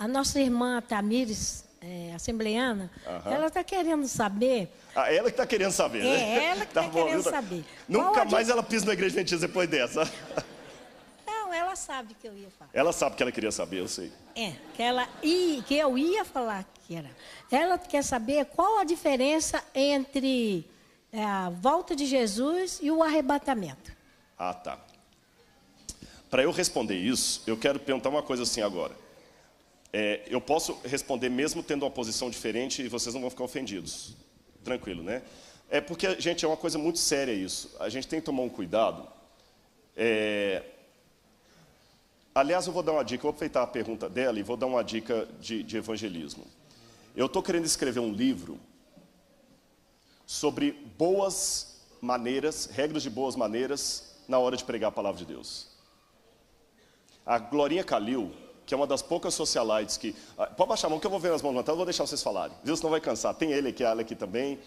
a nossa irmã Tamires, assembleiana, ela está querendo saber... Ah, ela que está querendo saber, né? É ela que está querendo saber. Nunca mais ela pisa na igreja adventista depois dessa. Não, ela sabe que eu ia falar. Ela sabe que ela queria saber, eu sei. Que eu ia falar que era. Ela quer saber qual a diferença entre a volta de Jesus e o arrebatamento. Ah, tá. Para eu responder isso, eu quero perguntar uma coisa assim agora. Eu posso responder mesmo tendo uma posição diferente e vocês não vão ficar ofendidos. Tranquilo, né? Porque, gente, é uma coisa muito séria isso. A gente tem que tomar um cuidado. Aliás, eu vou dar uma dica, eu vou aproveitar a pergunta dela e vou dar uma dica de evangelismo. Eu estou querendo escrever um livro sobre boas maneiras, regras de boas maneiras na hora de pregar a palavra de Deus. A Glorinha Calil, que é uma das poucas socialites que... Pode baixar a mão que eu vou ver as mãos levantadas, eu vou deixar vocês falarem. Deus não vai cansar. Tem ele aqui, ela aqui também.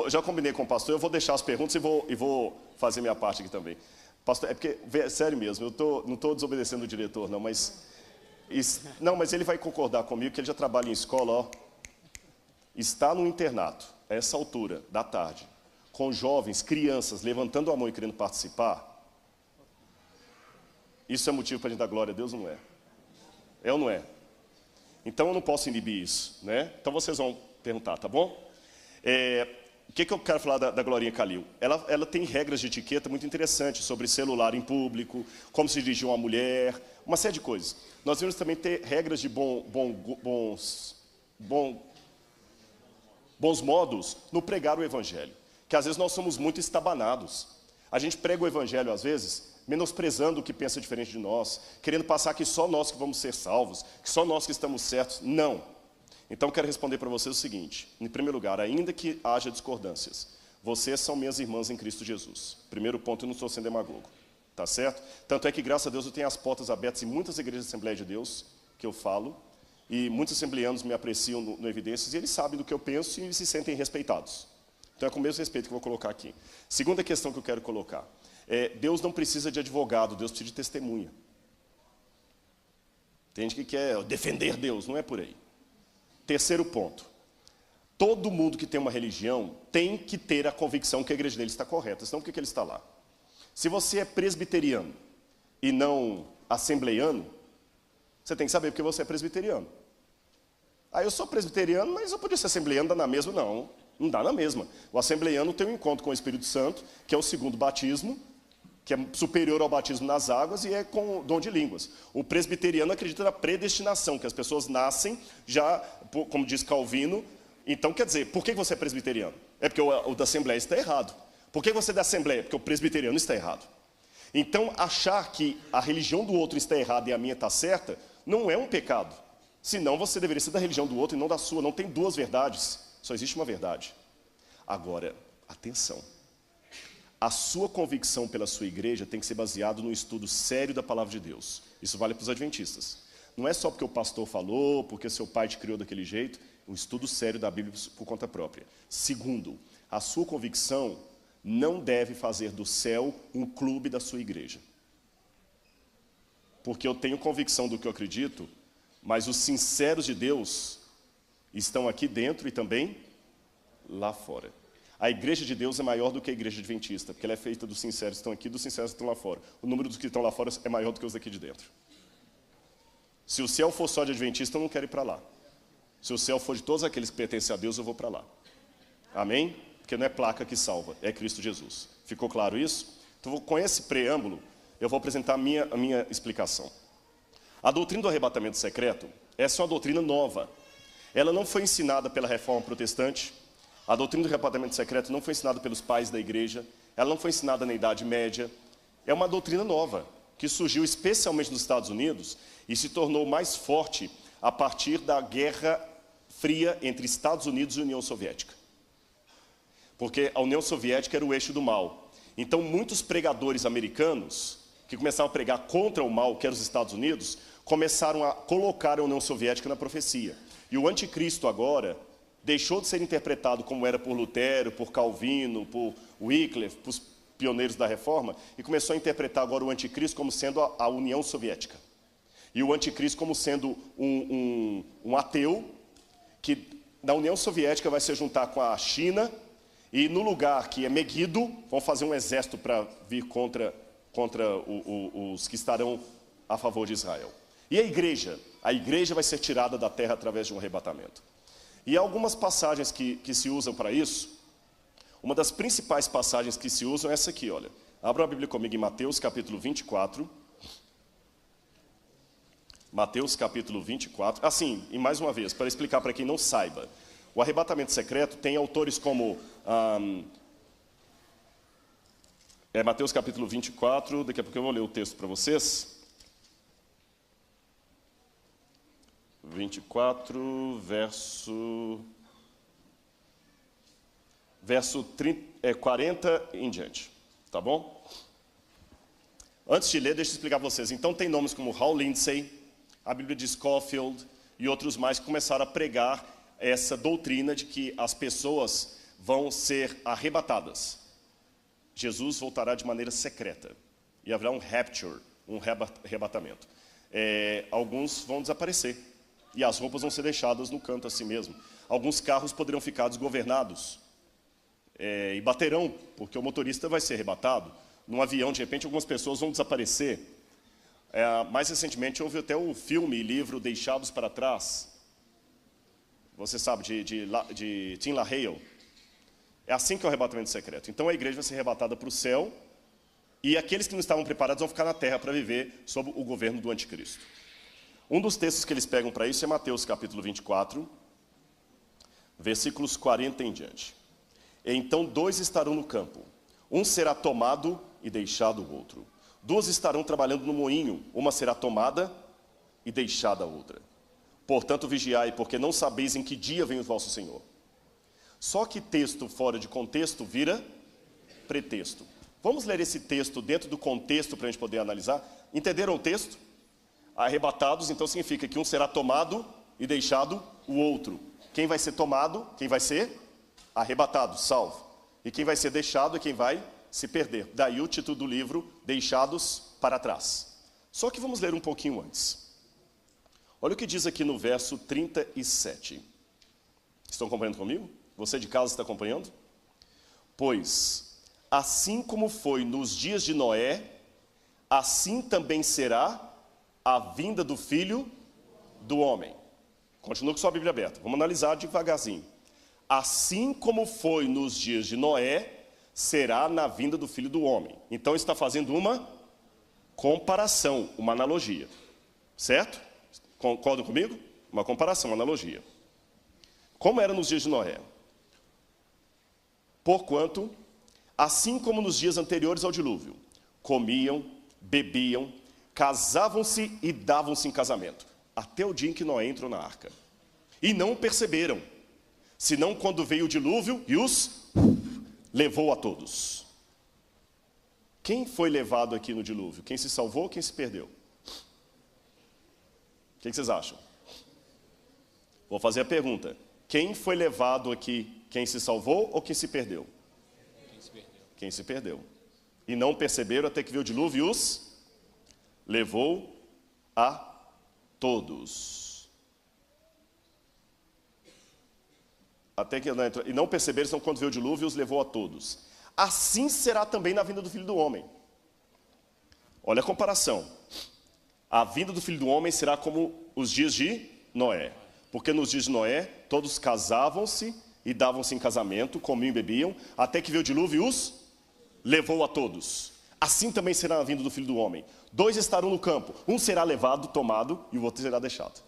Já combinei com o pastor, eu vou deixar as perguntas e vou fazer minha parte aqui também. Pastor, porque, sério mesmo, eu não estou desobedecendo o diretor, não, mas ele vai concordar comigo que ele já trabalha em escola, ó. Está no internato, a essa altura da tarde, com jovens, crianças, levantando a mão e querendo participar. Isso é motivo para a gente dar glória a Deus, não é? É ou não é? Então eu não posso inibir isso, né? Então vocês vão perguntar, tá bom? O que eu quero falar da Glorinha Calil? Ela tem regras de etiqueta muito interessantes sobre celular em público, como se dirigir uma mulher, uma série de coisas. Nós devemos também ter regras de bons modos no pregar o evangelho. Que às vezes nós somos muito estabanados. A gente prega o evangelho às vezes menosprezando o que pensa diferente de nós, querendo passar que só nós que vamos ser salvos, que só nós que estamos certos. Não. Então, eu quero responder para vocês o seguinte. Em primeiro lugar, ainda que haja discordâncias, vocês são minhas irmãs em Cristo Jesus. Primeiro ponto, eu não estou sendo demagogo. Tá certo? Tanto é que, graças a Deus, eu tenho as portas abertas em muitas igrejas de Assembleia de Deus, que eu falo, e muitos assembleanos me apreciam no Evidências, e eles sabem do que eu penso e se sentem respeitados. Então, é com o mesmo respeito que eu vou colocar aqui. Segunda questão que eu quero colocar. Deus não precisa de advogado, Deus precisa de testemunha. Tem gente que quer defender Deus, não é por aí. Terceiro ponto, todo mundo que tem uma religião tem que ter a convicção que a igreja dele está correta, senão por que ele está lá? Se você é presbiteriano e não assembleiano, você tem que saber porque você é presbiteriano. Eu sou presbiteriano, mas eu podia ser assembleiano, dá na mesma? Não dá na mesma. O assembleiano tem um encontro com o Espírito Santo, que é o segundo batismo, que é superior ao batismo nas águas e é com dom de línguas. O presbiteriano acredita na predestinação, que as pessoas nascem já, como diz Calvino. Então, quer dizer, por que você é presbiteriano? É porque o da Assembleia está errado. Por que você é da Assembleia? Porque o presbiteriano está errado. Então, achar que a religião do outro está errada e a minha está certa, não é um pecado. Senão, você deveria ser da religião do outro e não da sua. Não tem duas verdades, só existe uma verdade. Agora, atenção. A sua convicção pela sua igreja tem que ser baseado no estudo sério da palavra de Deus. Isso vale para os adventistas. Não é só porque o pastor falou, porque seu pai te criou daquele jeito. Um estudo sério da Bíblia por conta própria. Segundo, a sua convicção não deve fazer do céu um clube da sua igreja. Porque eu tenho convicção do que eu acredito, mas os sinceros de Deus estão aqui dentro e também lá fora. A igreja de Deus é maior do que a igreja adventista, porque ela é feita dos sinceros que estão aqui, dos sinceros que estão lá fora. O número dos que estão lá fora é maior do que os daqui de dentro. Se o céu for só de adventista, eu não quero ir para lá. Se o céu for de todos aqueles que pertencem a Deus, eu vou para lá. Amém? Porque não é placa que salva, é Cristo Jesus. Ficou claro isso? Então, com esse preâmbulo, eu vou apresentar a minha explicação. A doutrina do arrebatamento secreto, essa é uma doutrina nova. Ela não foi ensinada pela Reforma Protestante. A doutrina do arrebatamento secreto não foi ensinada pelos pais da igreja, ela não foi ensinada na Idade Média. É uma doutrina nova, que surgiu especialmente nos Estados Unidos e se tornou mais forte a partir da Guerra Fria entre Estados Unidos e União Soviética. Porque a União Soviética era o eixo do mal. Então, muitos pregadores americanos, que começaram a pregar contra o mal, que era os Estados Unidos, começaram a colocar a União Soviética na profecia. E o anticristo agora deixou de ser interpretado como era por Lutero, por Calvino, por Wycliffe, por os pioneiros da Reforma, e começou a interpretar agora o anticristo como sendo a União Soviética. E o anticristo como sendo um ateu que na União Soviética vai se juntar com a China e no lugar que é Meguido vão fazer um exército para vir contra os que estarão a favor de Israel. E a igreja vai ser tirada da terra através de um arrebatamento. E há algumas passagens que se usam para isso. Uma das principais passagens que se usam é essa aqui, olha. Abra a Bíblia comigo em Mateus capítulo 24. Mateus capítulo 24. Assim, e mais uma vez, para explicar para quem não saiba, o arrebatamento secreto tem autores como Mateus capítulo 24, daqui a pouco eu vou ler o texto para vocês. 24, verso 40 em diante, tá bom? Antes de ler, deixa eu explicar para vocês. Então tem nomes como Hal Lindsey, a Bíblia de Scofield e outros mais que começaram a pregar essa doutrina de que as pessoas vão ser arrebatadas. Jesus voltará de maneira secreta e haverá um rapture, um arrebatamento. Alguns vão desaparecer e as roupas vão ser deixadas no canto assim mesmo. Alguns carros poderão ficar desgovernados e baterão, porque o motorista vai ser arrebatado. Num avião, de repente, algumas pessoas vão desaparecer. Mais recentemente, houve até o filme e livro Deixados para Trás. Você sabe, de Tim LaHaye. É assim que é o arrebatamento secreto. Então a igreja vai ser arrebatada para o céu e aqueles que não estavam preparados vão ficar na terra para viver sob o governo do anticristo. Um dos textos que eles pegam para isso é Mateus capítulo 24, versículos 40 em diante. Então 2 estarão no campo, um será tomado e deixado o outro. 2 estarão trabalhando no moinho, uma será tomada e deixada a outra. Portanto, vigiai, porque não sabeis em que dia vem o vosso Senhor. Só que texto fora de contexto vira pretexto. Vamos ler esse texto dentro do contexto para a gente poder analisar. Entenderam o texto? Arrebatados, então significa que um será tomado e deixado o outro. Quem vai ser tomado? Quem vai ser arrebatado, salvo. E quem vai ser deixado é quem vai se perder. Daí o título do livro, Deixados para Trás. Só que vamos ler um pouquinho antes. Olha o que diz aqui no verso 37. Estão acompanhando comigo? Você de casa está acompanhando? Pois, assim como foi nos dias de Noé, assim também será a vinda do Filho do Homem. Continua com sua Bíblia aberta. Vamos analisar devagarzinho. Assim como foi nos dias de Noé, será na vinda do Filho do Homem. Então está fazendo uma comparação, uma analogia. Certo? Concordam comigo? Uma comparação, uma analogia. Como era nos dias de Noé? Porquanto, assim como nos dias anteriores ao dilúvio, comiam, bebiam, casavam-se e davam-se em casamento, até o dia em que Noé entrou na arca. E não perceberam, senão quando veio o dilúvio e os levou a todos. Quem foi levado aqui no dilúvio? Quem se salvou ou quem se perdeu? O que vocês acham? Vou fazer a pergunta. Quem foi levado aqui? Quem se salvou ou quem se perdeu? Quem se perdeu. Quem se perdeu. E não perceberam até que veio o dilúvio e os levou a todos. Até que e não perceberam, então quando veio o dilúvio os levou a todos. Assim será também na vinda do Filho do Homem. Olha a comparação. A vinda do Filho do Homem será como os dias de Noé. Porque nos dias de Noé, todos casavam-se e davam-se em casamento, comiam e bebiam, até que veio o dilúvio e os levou a todos. Assim também será a vinda do Filho do Homem. 2 estarão no campo, um será levado, tomado, e o outro será deixado.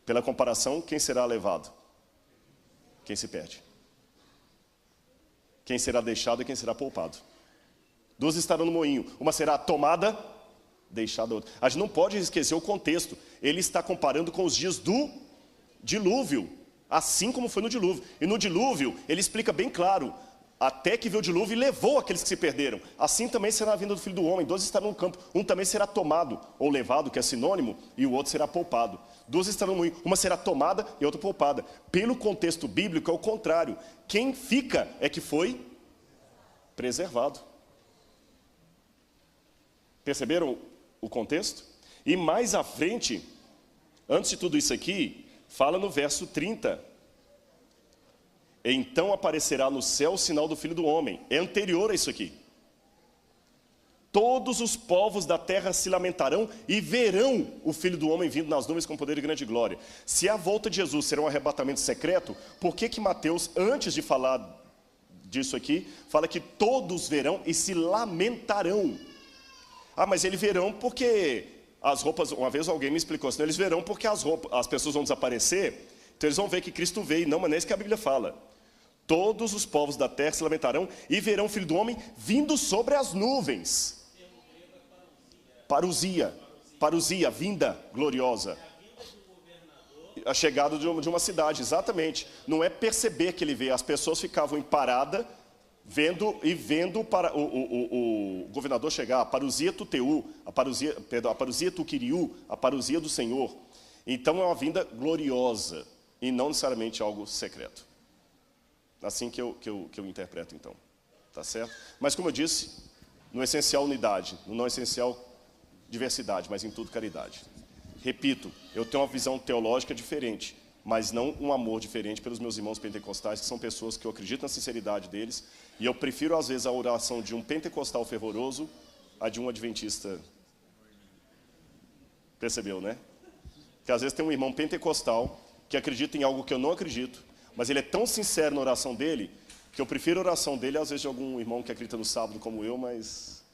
Pela comparação, quem será levado? Quem se perde. Quem será deixado e quem será poupado. 2 estarão no moinho, uma será tomada, deixada a outra. A gente não pode esquecer o contexto. Ele está comparando com os dias do dilúvio, assim como foi no dilúvio. E no dilúvio, ele explica bem claro, até que veio o dilúvio e levou aqueles que se perderam. Assim também será a vinda do Filho do Homem. 2 estarão no campo, um também será tomado, ou levado, que é sinônimo, e o outro será poupado. 2 estarão no moinho, uma será tomada e outra poupada. Pelo contexto bíblico é o contrário. Quem fica é que foi preservado. Perceberam o contexto? E mais à frente, antes de tudo isso aqui, fala no verso 30. Então aparecerá no céu o sinal do Filho do Homem. É anterior a isso aqui. Todos os povos da terra se lamentarão e verão o Filho do Homem vindo nas nuvens com poder e grande glória. Se a volta de Jesus será um arrebatamento secreto, por que Mateus, antes de falar disso aqui, fala que todos verão e se lamentarão? Ah, mas eles verão porque as roupas, uma vez alguém me explicou, senão eles verão porque as pessoas vão desaparecer, então eles vão ver que Cristo veio. Não, mas não é isso que a Bíblia fala. Todos os povos da terra se lamentarão e verão o Filho do Homem vindo sobre as nuvens. Parousia, vinda gloriosa. A chegada de uma cidade, exatamente. Não é perceber que ele veio, as pessoas ficavam em parada, vendo para o governador chegar, a parousia tuteu, a parousia tuquiriu, a parousia do Senhor. Então é uma vinda gloriosa e não necessariamente algo secreto. Assim que eu interpreto, então. Tá certo? Mas como eu disse, no essencial unidade, no não essencial diversidade, mas em tudo caridade. Repito, eu tenho uma visão teológica diferente, mas não um amor diferente pelos meus irmãos pentecostais, que são pessoas que eu acredito na sinceridade deles, e eu prefiro às vezes a oração de um pentecostal fervoroso a de um adventista. Percebeu, né? Que às vezes tem um irmão pentecostal que acredita em algo que eu não acredito, mas ele é tão sincero na oração dele, que eu prefiro a oração dele às vezes de algum irmão que acredita no sábado como eu, mas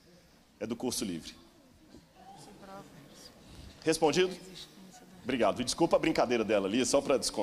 é do curso livre. Respondido? Obrigado. E desculpa a brincadeira dela ali, só para descontar.